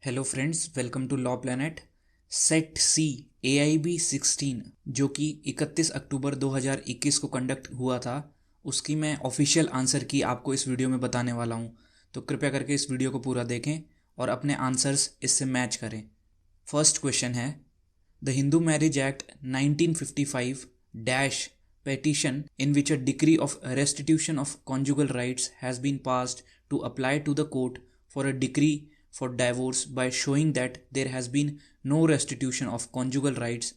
Hello friends, welcome to law planet. सेट सी AIB 16 जो कि 31 अक्टूबर 2021 को कंडक्ट हुआ था, उसकी मैं ऑफिशियल आंसर की आपको इस वीडियो में बताने वाला हूँ। तो कृपया करके इस वीडियो को पूरा देखें और अपने आंसर्स इससे मैच करें। फर्स्ट क्वेश्चन है, the Hindu marriage act 1955 dash petition in which a decree of restitution of conjugal rights has been passed to apply to the court for a decree for divorce by showing that there has been no restitution of conjugal rights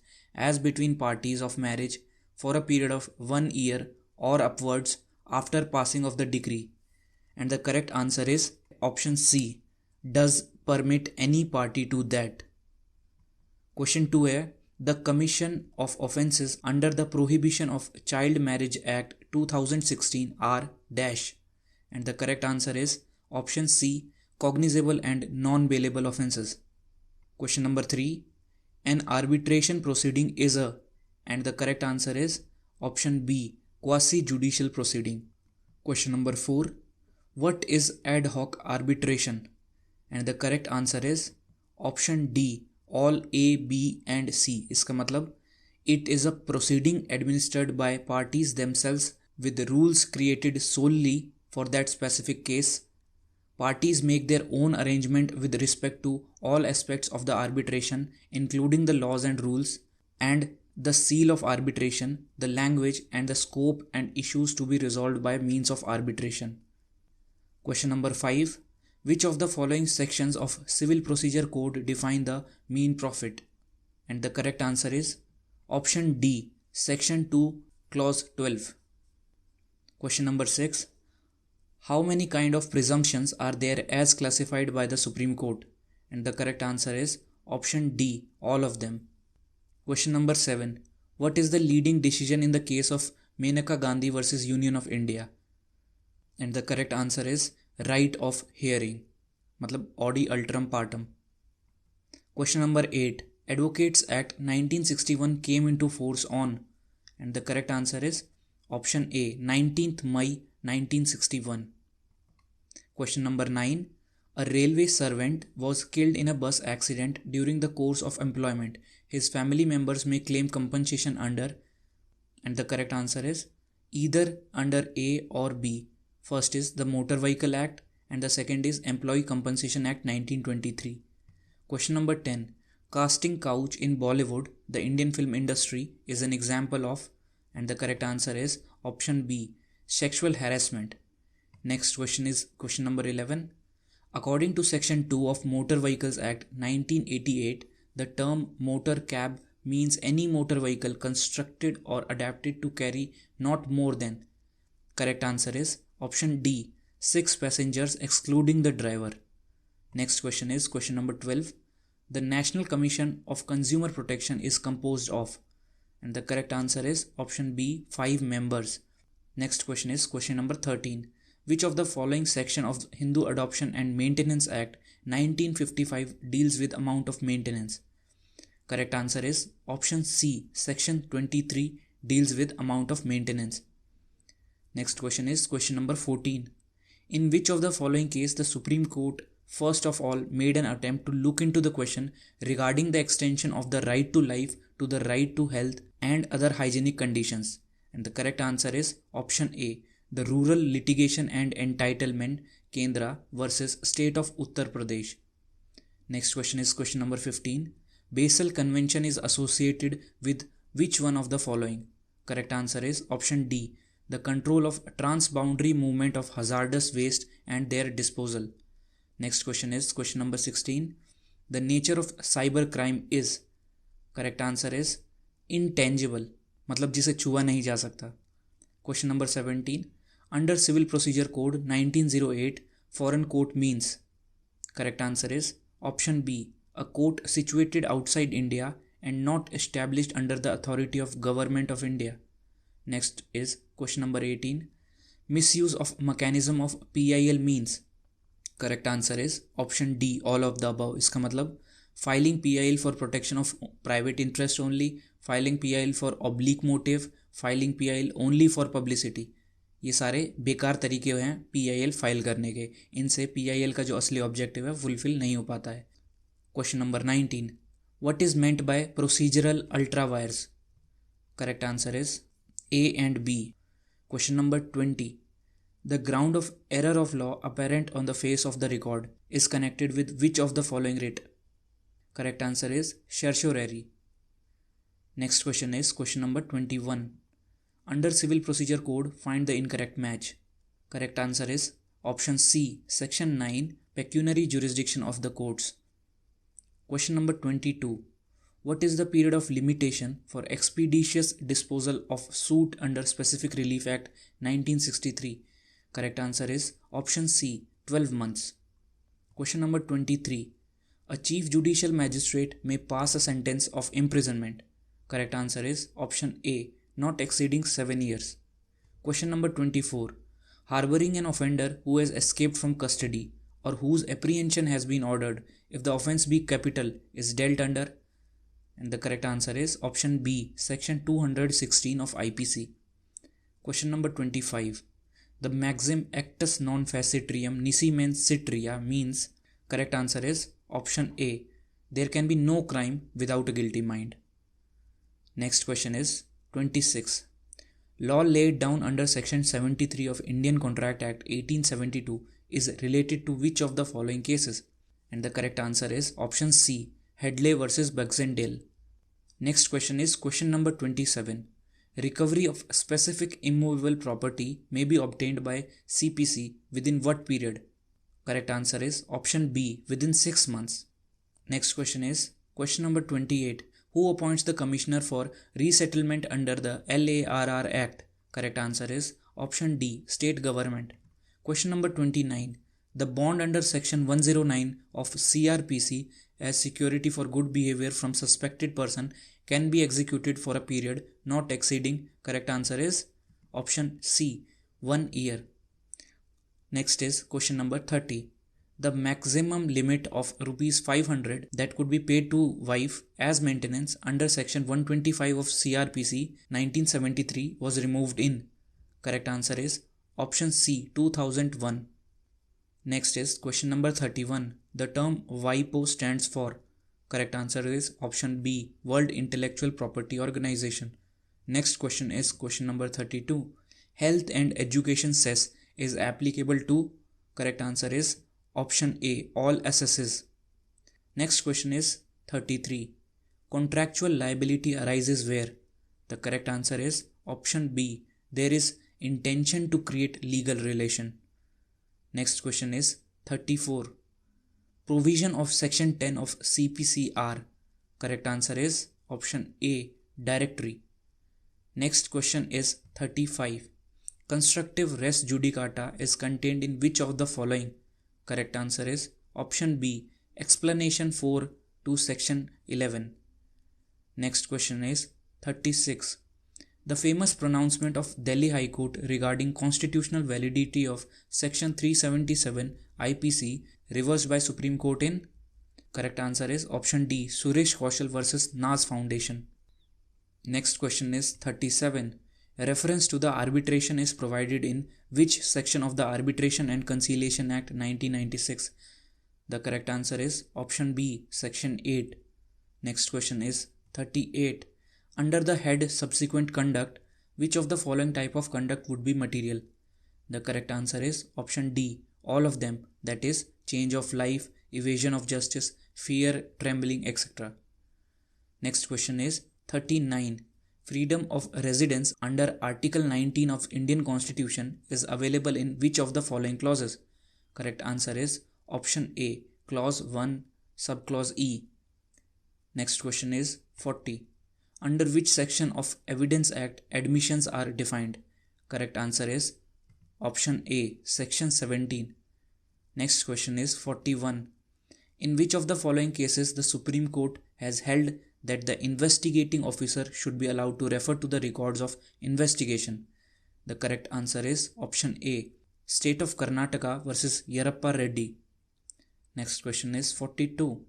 as between parties of marriage for a period of 1 year or upwards after passing of the decree. And the correct answer is option C, does permit any party to that. Question 2 है, the commission of offences under the prohibition of child marriage act 2016 R dash and the correct answer is option C, cognizable and non bailable offences. Question number 3, an arbitration proceeding is a and the correct answer is option B, quasi judicial proceeding. Question number 4, what is ad hoc arbitration and the correct answer is option D, all A, B and C. इसका मतलब it is a proceeding administered by parties themselves with rules created solely for that specific case. Parties make their own arrangement with respect to all aspects of the arbitration, including the laws and rules, and the seal of arbitration, the language and the scope and issues to be resolved by means of arbitration. Question number 5. Which of the following sections of Civil Procedure Code define the mean profit? And the correct answer is option D, section 2, clause 12. Question number 6. How many kind of presumptions are there as classified by the Supreme Court? And the correct answer is option D, all of them. Question number 7. What is the leading decision in the case of Menaka Gandhi versus Union of India? And the correct answer is right of hearing, मतलब audi alteram partem. Question number 8, advocates act 1961 came into force on and the correct answer is option A, 19th May 1961. Question number 9, a railway servant was killed in a bus accident during the course of employment. His family members may claim compensation under, and the correct answer is either under A or B. First is the Motor Vehicle Act and the second is Employee Compensation Act 1923. Question number 10. Casting couch in Bollywood, the Indian film industry, is an example of, and the correct answer is option B, sexual harassment. Next question is question number 11. According to section 2 of Motor Vehicles Act 1988, the term motor cab means any motor vehicle constructed or adapted to carry not more than. Correct answer is option D, 6 passengers excluding the driver. Next question is question number 12. The National Commission of Consumer Protection is composed of, and the correct answer is option B, 5 members. Next question is question number 13. Which of the following section of Hindu Adoption and Maintenance Act 1955 deals with amount of maintenance? Correct answer is option C, section 23 deals with amount of maintenance. Next question is question number 14. In which of the following case the Supreme Court first of all made an attempt to look into the question regarding the extension of the right to life to the right to health and other hygienic conditions? And the correct answer is option A, the Rural Litigation and Entitlement Kendra versus State of Uttar Pradesh. Next question is question number 15. Basel Convention is associated with which one of the following? Correct answer is option D, the control of transboundary movement of hazardous waste and their disposal. Next question is question number 16. The nature of cyber crime is, correct answer is intangible, मतलब जिसे छुआ नहीं जा सकता. Question number 17. Under Civil Procedure Code 1908, foreign court means. Correct answer is option B, a court situated outside India and not established under the authority of Government of India. Next is question number 18. Misuse of mechanism of PIL means. Correct answer is option D, all of the above. इसका मतलब filing PIL for protection of private interest only, filing PIL for oblique motive, filing PIL only for publicity. ये सारे बेकार तरीके हैं PIL file करने के. इनसे PIL का जो असली ऑब्जेक्टिव है फुलफिल नहीं हो पाता है. Question number 19. What is meant by procedural ultrawires? Correct answer is A and B. Question number 20. The ground of error of law apparent on the face of the record is connected with which of the following writ? Correct answer is certiorari. Next question is question number 21. Under Civil Procedure Code, find the incorrect match. Correct answer is option C, section 9, pecuniary jurisdiction of the courts. Question number 22. What is the period of limitation for expeditious disposal of suit under Specific Relief Act 1963? Correct answer is option C, 12 months. Question number 23. A chief judicial magistrate may pass a sentence of imprisonment. Correct answer is option A, not exceeding 7 years. Question number 24. Harboring an offender who has escaped from custody or whose apprehension has been ordered if the offence be capital is dealt under. And the correct answer is option B, section 216 of IPC. Question number 25. The maxim actus non facitrium nisi mens sit rea means. Correct answer is option A, there can be no crime without a guilty mind. Next question is 26. Law laid down under section 73 of Indian Contract Act 1872 is related to which of the following cases? And the correct answer is option C, Headley versus Baxendale. Next question is question number 27. Recovery of specific immovable property may be obtained by CPC within what period? Correct answer is option B, within 6 months. Next question is question number 28. Who appoints the Commissioner for Resettlement under the LARR Act? Correct answer is option D, State Government. Question number 29. The bond under section 109 of CRPC as security for good behavior from suspected person can be executed for a period not exceeding. Correct answer is option C, 1 year. Next is question number 30. The maximum limit of rupees 500 that could be paid to wife as maintenance under section 125 of CRPC 1973 was removed in. Correct answer is option C, 2001. Next is question number 31. The term WIPO stands for. Correct answer is option B, World Intellectual Property Organization. Next question is question number 32. Health and education cess is applicable to. Correct answer is option A, all assesses. Next question is 33. Contractual liability arises where? The correct answer is option B, there is intention to create legal relation. Next question is 34. Provision of section 10 of CPCR. Correct answer is option A, directory. Next question is 35. Constructive res judicata is contained in which of the following? Correct answer is option B, explanation 4 to section 11. Next question is 36. The famous pronouncement of Delhi High Court regarding constitutional validity of section 377 IPC reversed by Supreme Court in. Correct answer is option D, Suresh Kaushal versus Nas Foundation. Next question is 37. A reference to the arbitration is provided in which section of the Arbitration and Conciliation Act 1996? The correct answer is option B, section 8. Next question is 38. Under the head subsequent conduct, which of the following type of conduct would be material? The correct answer is option D, all of them, that is change of life, evasion of justice, fear, trembling, etc. Next question is 39. Freedom of residence under Article 19 of Indian Constitution is available in which of the following clauses? Correct answer is option A, clause 1, subclause E. Next question is 40. Under which section of Evidence Act admissions are defined? Correct answer is option A, section 17. Next question is 41. In which of the following cases the Supreme Court has held that the investigating officer should be allowed to refer to the records of investigation? The correct answer is option A, State of Karnataka versus Yerappa Reddy. Next question is 42.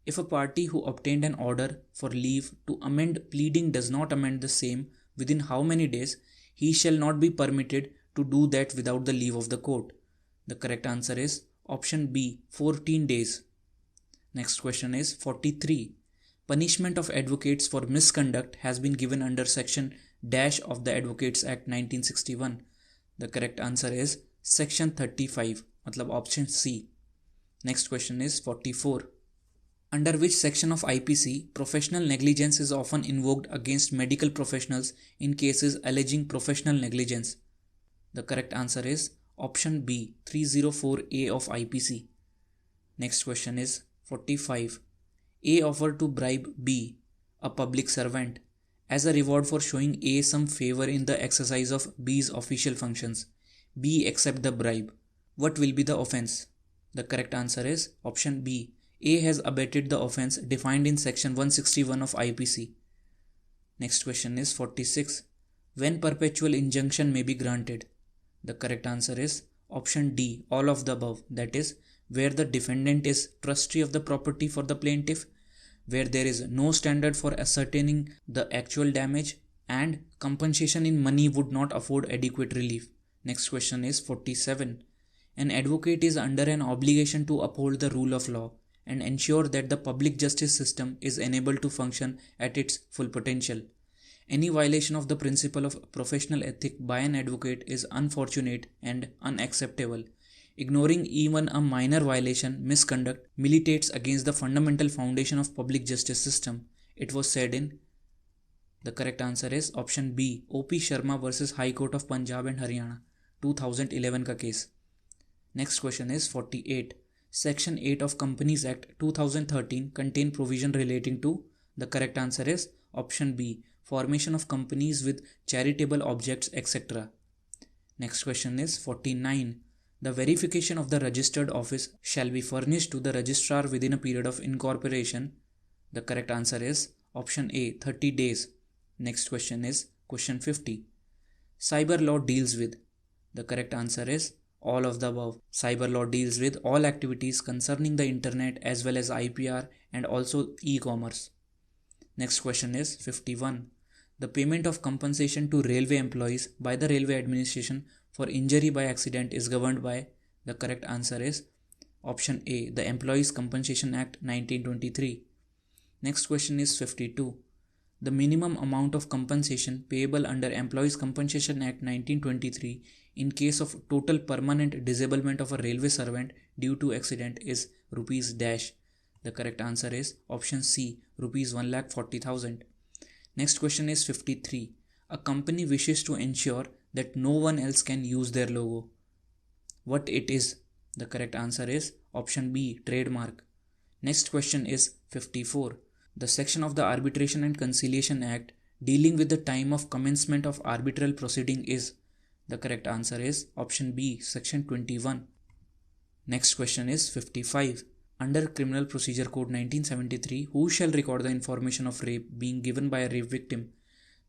If a party who obtained an order for leave to amend pleading does not amend the same within how many days, he shall not be permitted to do that without the leave of the court? The correct answer is option B, 14 days. Next question is 43. Punishment of advocates for misconduct has been given under section dash of the Advocates Act 1961. The correct answer is section 35, मतलब option C. Next question is 44. Under which section of IPC professional negligence is often invoked against medical professionals in cases alleging professional negligence? The correct answer is option B, 304A of IPC. Next question is 45. A offered to bribe B, a public servant, as a reward for showing A some favor in the exercise of B's official functions. B accept the bribe. What will be the offense? The correct answer is option B. A has abetted the offense defined in section 161 of IPC. Next question is 46. When perpetual injunction may be granted? The correct answer is option D, all of the above. That is, where the defendant is trustee of the property for the plaintiff, where there is no standard for ascertaining the actual damage, and compensation in money would not afford adequate relief. Next question is 47. An advocate is under an obligation to uphold the rule of law and ensure that the public justice system is enabled to function at its full potential. Any violation of the principle of professional ethic by an advocate is unfortunate and unacceptable. Ignoring even a minor violation, misconduct, militates against the fundamental foundation of public justice system. It was said in. The correct answer is option B, O.P. Sharma versus High Court of Punjab and Haryana, 2011 का case. Next question is 48. Section 8 of Companies Act 2013 contain provision relating to. The correct answer is option B, formation of companies with charitable objects, etc. Next question is 49. The verification of the registered office shall be furnished to the registrar within a period of incorporation. The correct answer is option A, 30 days. Next question is question 50. Cyber law deals with. The correct answer is all of the above. Cyber law deals with all activities concerning the internet as well as IPR and also e-commerce. Next question is 51. The payment of compensation to railway employees by the railway administration for injury by accident is governed by. The correct answer is option A, the Employees Compensation Act 1923. Next question is 52. The minimum amount of compensation payable under Employees Compensation Act 1923 in case of total permanent disablement of a railway servant due to accident is rupees dash. The correct answer is option C, rupees 1,40,000. Next question is 53. A company wishes to ensure that no one else can use their logo. What it is? The correct answer is option B, trademark. Next question is 54. The section of the Arbitration and Conciliation Act dealing with the time of commencement of arbitral proceeding is. The correct answer is option B, section 21. Next question is 55. Under Criminal Procedure Code 1973, who shall record the information of rape being given by a rape victim?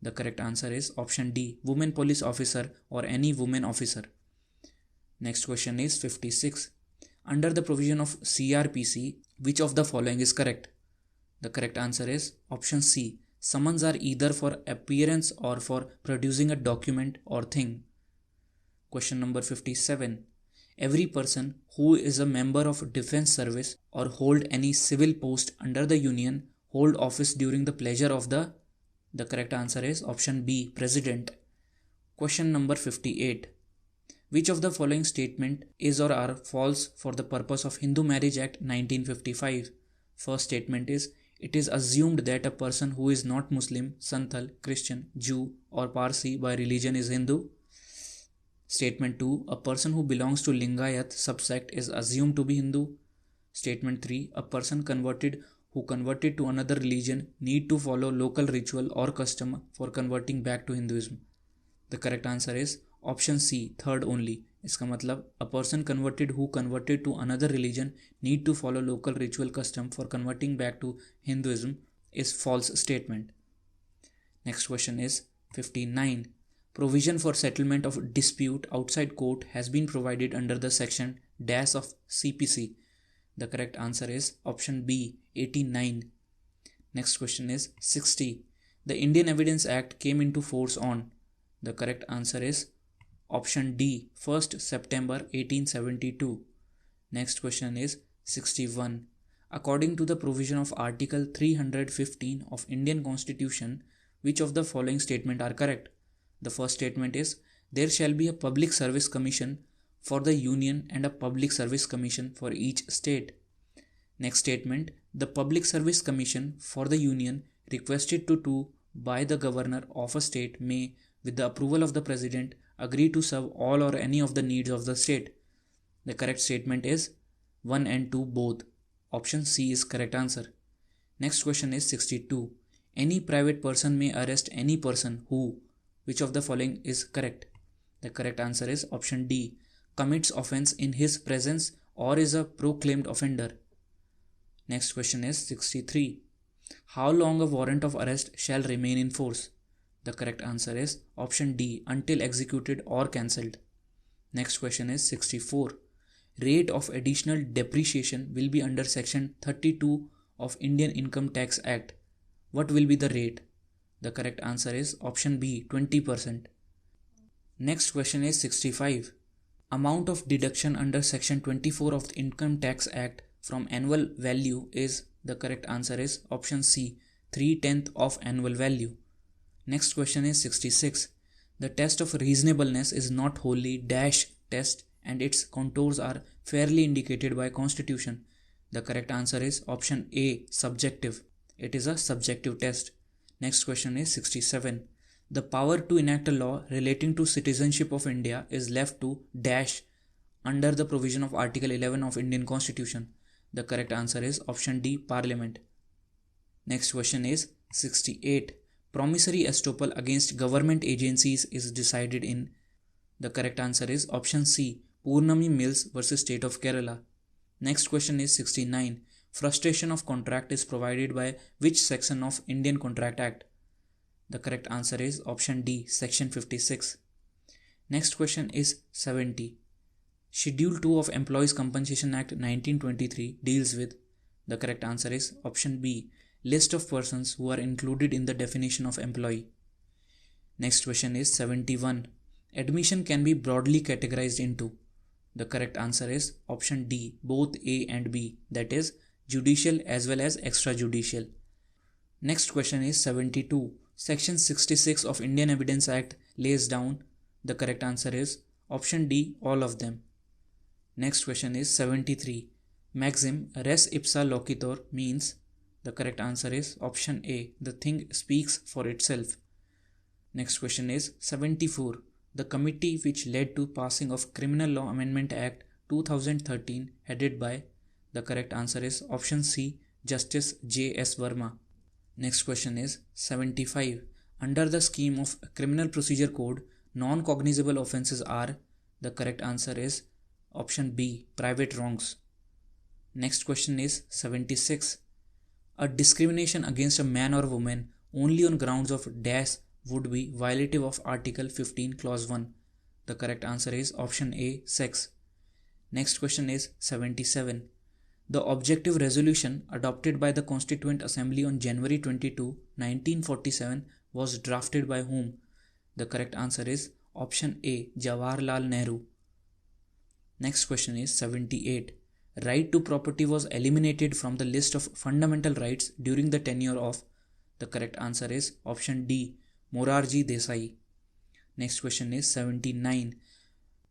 The correct answer is option D, woman police officer or any woman officer. Next question is 56. Under the provision of CRPC, which of the following is correct? The correct answer is option C. Summons are either for appearance or for producing a document or thing. Question number 57. Every person who is a member of defense service or hold any civil post under the union hold office during the pleasure of the. The correct answer is option B, President. Question number 58. Which of the following statement is or are false for the purpose of Hindu Marriage Act 1955? First statement is, it is assumed that a person who is not Muslim, Santhal, Christian, Jew or Parsi by religion is Hindu. Statement 2. A person who belongs to Lingayat subsect is assumed to be Hindu. Statement 3. A person who converted to another religion need to follow local ritual or custom for converting back to Hinduism. The correct answer is option C, third only. इसका मतलब a person who converted to another religion need to follow local ritual custom for converting back to Hinduism is false statement. Next question is 59. Provision for settlement of dispute outside court has been provided under the section dash of CPC. The correct answer is option B, 89. Next question is 60. The Indian Evidence Act came into force on. The correct answer is option D, 1st September 1872. Next question is 61. According to the provision of Article 315 of Indian Constitution, which of the following statement are correct? The first statement is, there shall be a public service commission for the union and a public service commission for each state. Next statement, the public service commission for the union requested to do by the governor of a state may, with the approval of the president, agree to serve all or any of the needs of the state. The correct statement is 1 and 2 both. Option C is correct answer. Next question is 62. Any private person may arrest any person who, which of the following is correct? The correct answer is option D, commits offense in his presence or is a proclaimed offender. Next question is 63. How long a warrant of arrest shall remain in force? The correct answer is option D, until executed or cancelled. Next question is 64. Rate of additional depreciation will be under section 32 of Indian Income Tax Act. What will be the rate? The correct answer is option B, 20%. Next question is 65. Amount of deduction under section 24 of the Income Tax Act from annual value is, the correct answer is option C, 3/10 of annual value. Next question is 66. The test of reasonableness is not wholly dash test and its contours are fairly indicated by constitution. The correct answer is option A, subjective. It is a subjective test. Next question is 67. The power to enact a law relating to citizenship of India is left to dash under the provision of Article 11 of Indian Constitution. The correct answer is option D, Parliament. Next question is 68. Promissory estoppel against government agencies is decided in. The correct answer is option C, Purnami Mills versus State of Kerala. Next question is 69. Frustration of contract is provided by which section of Indian Contract Act? The correct answer is option D, section 56. Next question is 70. Schedule 2 of Employees Compensation Act 1923 deals with. The correct answer is option B, list of persons who are included in the definition of employee. Next question is 71. Admission can be broadly categorized into. The correct answer is option D, both A and B, that is judicial as well as extrajudicial. Next question is 72. Section 66 of Indian Evidence Act lays down. The correct answer is option D, all of them. Next question is 73. Maxim res ipsa loquitur means. The correct answer is option A, the thing speaks for itself. Next question is 74. The committee which led to passing of Criminal Law Amendment Act 2013 headed by. The correct answer is option C, Justice J.S. Verma. Next question is 75. Under the scheme of Criminal Procedure Code, non-cognizable offences are. The correct answer is option B, private wrongs. Next question is 76. A discrimination against a man or woman only on grounds of dash would be violative of Article 15 Clause 1. The correct answer is option A, sex. Next question is 77. The objective resolution adopted by the Constituent Assembly on January 22, 1947 was drafted by whom? The correct answer is option A, Jawaharlal Nehru. Next question is 78. Right to property was eliminated from the list of fundamental rights during the tenure of. The correct answer is option D, Morarji Desai. Next question is 79.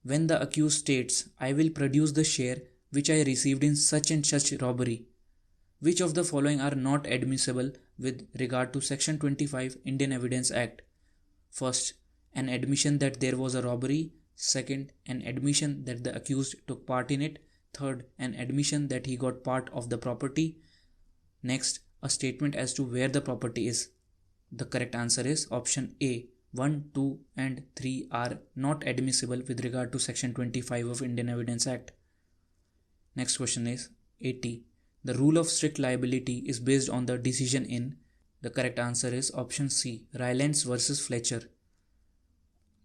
When the accused states, I will produce the share which I received in such and such robbery, which of the following are not admissible with regard to Section 25 Indian Evidence Act? First, an admission that there was a robbery. Second, an admission that the accused took part in it. Third, an admission that he got part of the property. Next, a statement as to where the property is. The correct answer is option A. 1, 2 and 3 are not admissible with regard to Section 25 of Indian Evidence Act. Next question is 80. The rule of strict liability is based on the decision in. The correct answer is option C, Rylance versus Fletcher.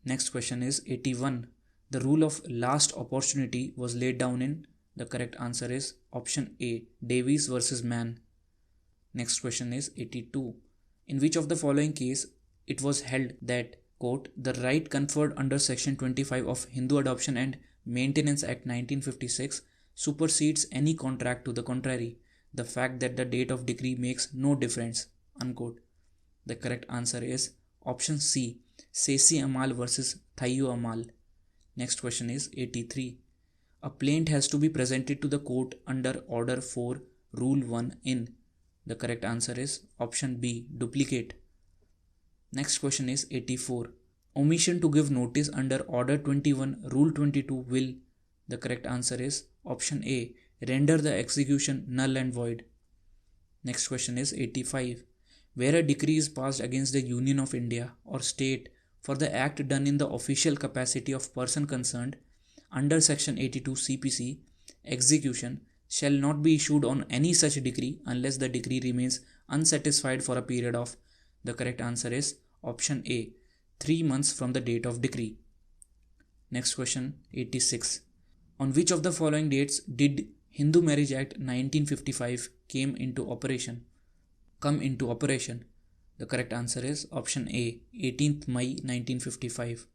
Next question is 81. The rule of last opportunity was laid down in. The correct answer is option A, Davies versus Mann. Next question is 82. In which of the following case it was held that, quote, the right conferred under Section 25 of Hindu Adoption and Maintenance Act 1956 supersedes any contract to the contrary? The fact that the date of decree makes no difference, unquote. The correct answer is option C, Sesi Amal versus Thayu Amal. Next question is 83. A plaint has to be presented to the court under Order 4, Rule 1 in. The correct answer is option B, duplicate. Next question is 84. Omission to give notice under Order 21, Rule 22 will. The correct answer is option A, render the execution null and void. Next question is 85. Where a decree is passed against the Union of India or state for the act done in the official capacity of person concerned under Section 82 CPC, execution shall not be issued on any such decree unless the decree remains unsatisfied for a period of. The correct answer is option A, 3 months from the date of decree. Next question 86. On which of the following dates did Hindu Marriage Act 1955 come into operation? The correct answer is option A, 18th May 1955.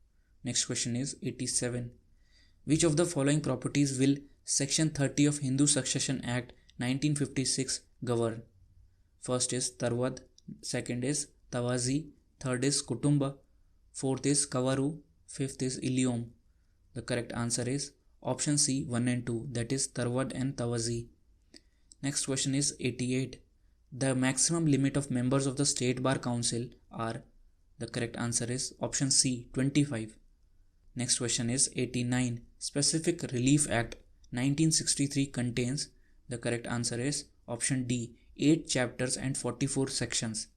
Next question is 87. Which of the following properties will Section 30 of Hindu Succession Act 1956 govern? First is Tarwad, second is Tawazi, third is Kutumba, fourth is Kavaru, fifth is Iliom. The correct answer is option C, 1 and 2, that is Tarwad and Tawazi. Next question is 88. The maximum limit of members of the State Bar Council are. The correct answer is option C, 25. Next question is 89. Specific Relief Act 1963 contains. The correct answer is option D, 8 chapters and 44 sections.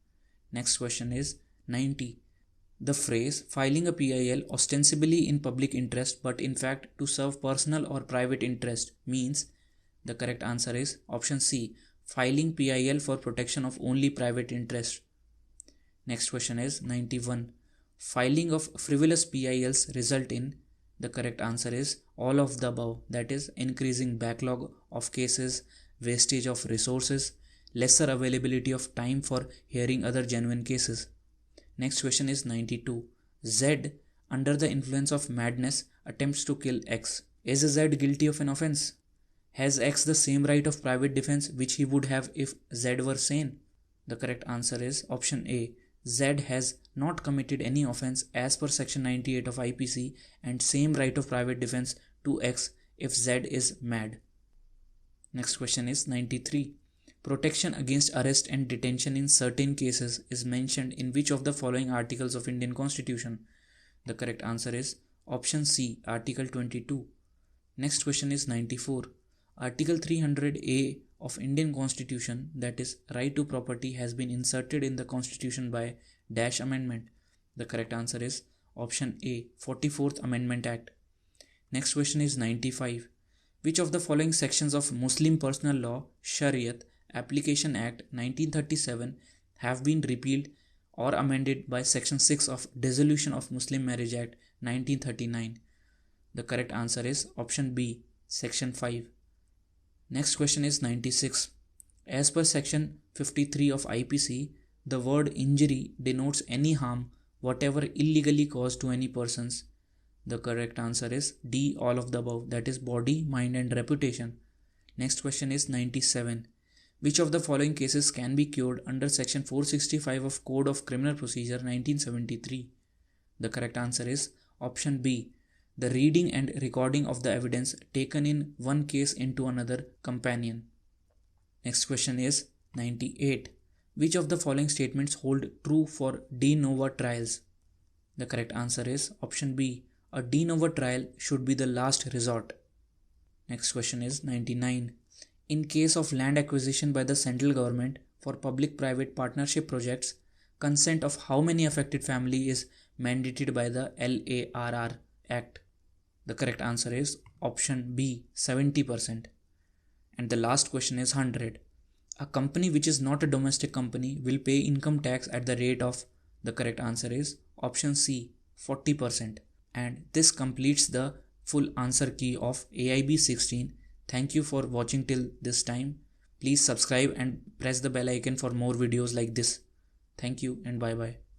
Next question is 90. The phrase filing a PIL ostensibly in public interest but in fact to serve personal or private interest means. The correct answer is option C, filing PIL for protection of only private interest. Next question is 91. Filing of frivolous PILs result in. The correct answer is all of the above, that is increasing backlog of cases, wastage of resources, lesser availability of time for hearing other genuine cases. Next question is 92. Z, under the influence of madness, attempts to kill X. Is Z guilty of an offense? Has X the same right of private defense which he would have if Z were sane? The correct answer is option A. Z has not committed any offense as per Section 98 of IPC and same right of private defense to X if Z is mad. Next question is 93. Protection against arrest and detention in certain cases is mentioned in which of the following articles of Indian Constitution? The correct answer is option C, Article 22. Next question is 94. Article 300A of Indian Constitution, that is right to property, has been inserted in the Constitution by dash amendment. The correct answer is option A, 44th Amendment Act. Next question is 95. Which of the following sections of Muslim Personal Law Shariat Application Act 1937 have been repealed or amended by Section 6 of Dissolution of Muslim Marriage Act 1939? The correct answer is option B, Section 5. Next question is 96. As per Section 53 of IPC, the word injury denotes any harm whatever illegally caused to any persons. The correct answer is D, all of the above, that is body, mind and reputation. Next question is 97. Which of the following cases can be cured under Section 465 of Code of Criminal Procedure 1973? The correct answer is option B, the reading and recording of the evidence taken in one case into another companion. Next question is 98. Which of the following statements hold true for de novo trials? The correct answer is option B, a de novo trial should be the last resort. Next question is 99. In case of land acquisition by the central government for public-private partnership projects, consent of how many affected family is mandated by the LARR Act? The correct answer is option B, 70%. And the last question is 100. A company which is not a domestic company will pay income tax at the rate of. The correct answer is option C, 40%. And this completes the full answer key of AIB 16. Thank you for watching till this time. Please subscribe and press the bell icon for more videos like this. Thank you and bye bye.